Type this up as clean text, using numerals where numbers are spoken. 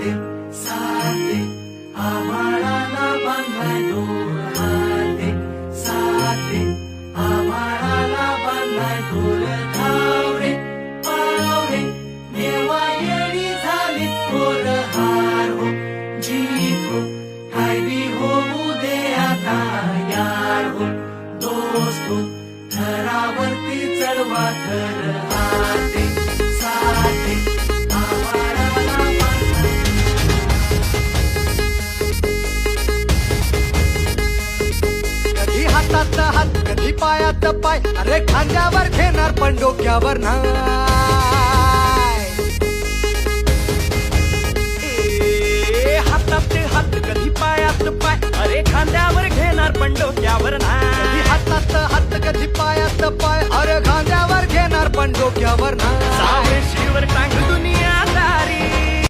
साथे साथे आभाळाला बांधलाय डोर हाते साथे आभाळाला बांधलाय डोर धावरे पावरे देवा येळी झाली थोर हार हो जीत हो काय बी होऊ दे आता यार हो दोस्त हो थरावरती चढवा थर हाते साथे आभाळाला बांधलाय कधी हातात हात कधी पायात पाय अरे खांद्यावर घेणार पण डोक्यावर नाही हातात हात कधी पायात पाय अरे खांद्यावर घेणार पण डोक्यावर कधी नाही हातात हात कधी पायात पाय अरे खांद्यावर घेणार पण डोक्यावर नाही सावरे शिव